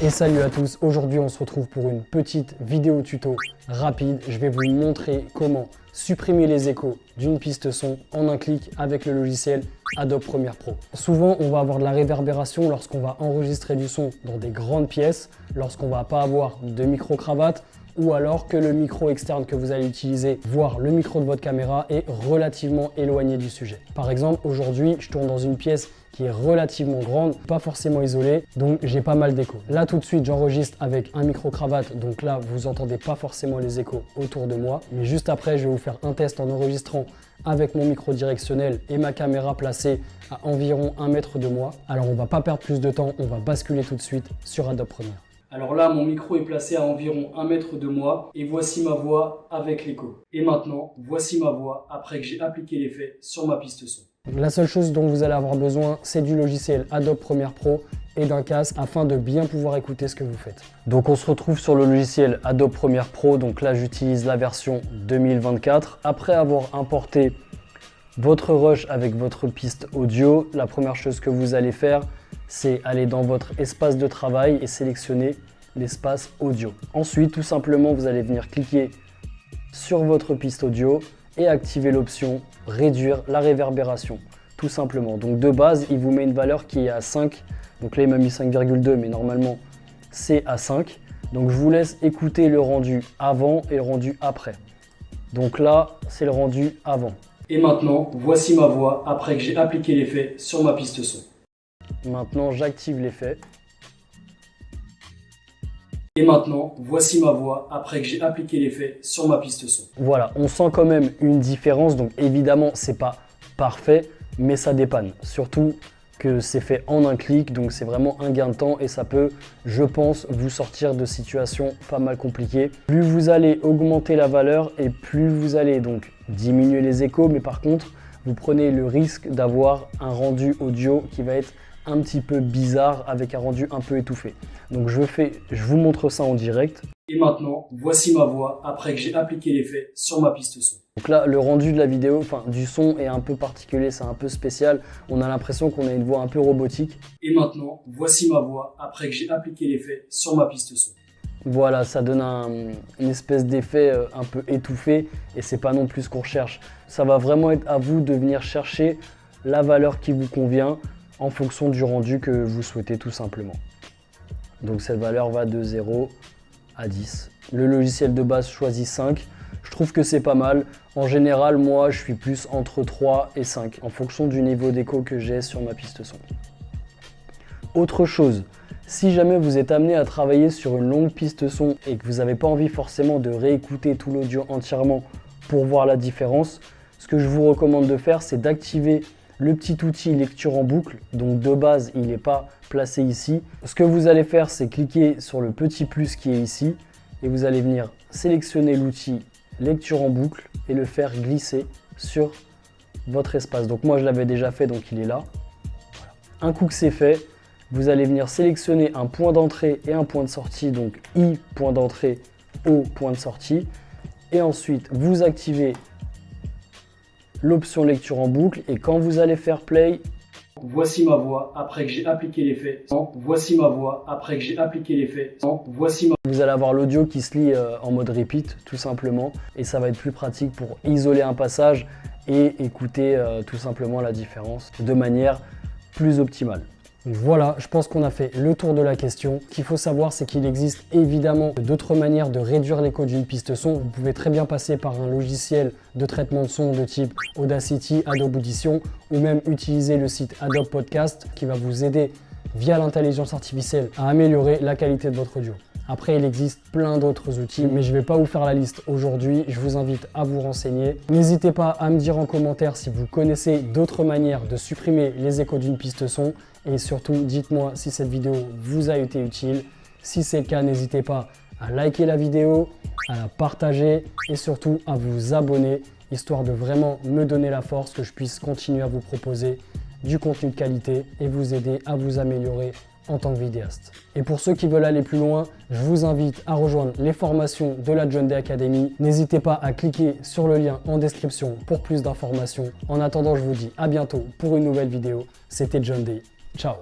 Et salut à tous, aujourd'hui on se retrouve pour une petite vidéo tuto rapide. Je vais vous montrer comment supprimer les échos d'une piste son en un clic avec le logiciel Adobe Premiere Pro. Souvent on va avoir de la réverbération lorsqu'on va enregistrer du son dans des grandes pièces, lorsqu'on va pas avoir de micro-cravate, ou alors que le micro externe que vous allez utiliser, voire le micro de votre caméra, est relativement éloigné du sujet. Par exemple, aujourd'hui, je tourne dans une pièce qui est relativement grande, pas forcément isolée, donc j'ai pas mal d'échos. Là, tout de suite, j'enregistre avec un micro-cravate, donc là, vous entendez pas forcément les échos autour de moi. Mais juste après, je vais vous faire un test en enregistrant avec mon micro directionnel et ma caméra placée à environ 1 mètre de moi. Alors, on va pas perdre plus de temps, on va basculer tout de suite sur Adobe Premiere. Alors là, mon micro est placé à environ 1 mètre de moi et voici ma voix avec l'écho. Et maintenant, voici ma voix après que j'ai appliqué l'effet sur ma piste son. La seule chose dont vous allez avoir besoin, c'est du logiciel Adobe Premiere Pro et d'un casque afin de bien pouvoir écouter ce que vous faites. Donc on se retrouve sur le logiciel Adobe Premiere Pro, donc là j'utilise la version 2024. Après avoir importé votre rush avec votre piste audio, la première chose que vous allez faire, c'est aller dans votre espace de travail et sélectionner l'espace audio. Ensuite, tout simplement, vous allez venir cliquer sur votre piste audio et activer l'option réduire la réverbération, tout simplement. Donc de base, il vous met une valeur qui est à 5. Donc là, il m'a mis 5,2, mais normalement, c'est à 5. Donc je vous laisse écouter le rendu avant et le rendu après. Donc là, c'est le rendu avant. Et maintenant, voici ma voix après que j'ai appliqué l'effet sur ma piste son. Maintenant, j'active l'effet. Et maintenant, voici ma voix après que j'ai appliqué l'effet sur ma piste son. Voilà, on sent quand même une différence. Donc évidemment, c'est pas parfait, mais ça dépanne. Surtout que c'est fait en un clic, donc c'est vraiment un gain de temps et ça peut, je pense, vous sortir de situations pas mal compliquées. Plus vous allez augmenter la valeur et plus vous allez donc diminuer les échos, mais par contre, vous prenez le risque d'avoir un rendu audio qui va être un petit peu bizarre avec un rendu un peu étouffé. Donc je vous montre ça en direct. Et maintenant, voici ma voix après que j'ai appliqué l'effet sur ma piste son. Donc là, le rendu de la vidéo, enfin du son est un peu particulier, c'est un peu spécial. On a l'impression qu'on a une voix un peu robotique. Et maintenant, voici ma voix après que j'ai appliqué l'effet sur ma piste son. Voilà, ça donne une espèce d'effet un peu étouffé et c'est pas non plus ce qu'on recherche. Ça va vraiment être à vous de venir chercher la valeur qui vous convient en fonction du rendu que vous souhaitez tout simplement. Donc cette valeur va de 0 à 10. Le logiciel de base choisit 5. Je trouve que c'est pas mal. En général, moi, je suis plus entre 3 et 5 en fonction du niveau d'écho que j'ai sur ma piste son. Autre chose, si jamais vous êtes amené à travailler sur une longue piste son et que vous n'avez pas envie forcément de réécouter tout l'audio entièrement pour voir la différence, ce que je vous recommande de faire, c'est d'activer le petit outil lecture en boucle. Donc de base, il n'est pas placé ici. Ce que vous allez faire, c'est cliquer sur le petit plus qui est ici et vous allez venir sélectionner l'outil lecture en boucle et le faire glisser sur votre espace. Donc moi, je l'avais déjà fait, donc il est là. Voilà. Un coup que c'est fait, vous allez venir sélectionner un point d'entrée et un point de sortie, donc I point d'entrée, O point de sortie. Et ensuite, vous activez l'option lecture en boucle et quand vous allez faire play, voici ma voix après que j'ai appliqué l'effet. Voici ma voix après que j'ai appliqué l'effet. Voici ma... Vous allez avoir l'audio qui se lit en mode repeat tout simplement et ça va être plus pratique pour isoler un passage et écouter tout simplement la différence de manière plus optimale. Voilà, je pense qu'on a fait le tour de la question. Ce qu'il faut savoir, c'est qu'il existe évidemment d'autres manières de réduire l'écho d'une piste son. Vous pouvez très bien passer par un logiciel de traitement de son de type Audacity, Adobe Audition ou même utiliser le site Adobe Podcast qui va vous aider via l'intelligence artificielle à améliorer la qualité de votre audio. Après, il existe plein d'autres outils, mais je ne vais pas vous faire la liste aujourd'hui. Je vous invite à vous renseigner. N'hésitez pas à me dire en commentaire si vous connaissez d'autres manières de supprimer les échos d'une piste son. Et surtout, dites-moi si cette vidéo vous a été utile. Si c'est le cas, n'hésitez pas à liker la vidéo, à la partager et surtout à vous abonner, histoire de vraiment me donner la force que je puisse continuer à vous proposer du contenu de qualité et vous aider à vous améliorer en tant que vidéaste. Et pour ceux qui veulent aller plus loin, je vous invite à rejoindre les formations de la John Day Academy. N'hésitez pas à cliquer sur le lien en description pour plus d'informations. En attendant, je vous dis à bientôt pour une nouvelle vidéo. C'était John Day. Ciao.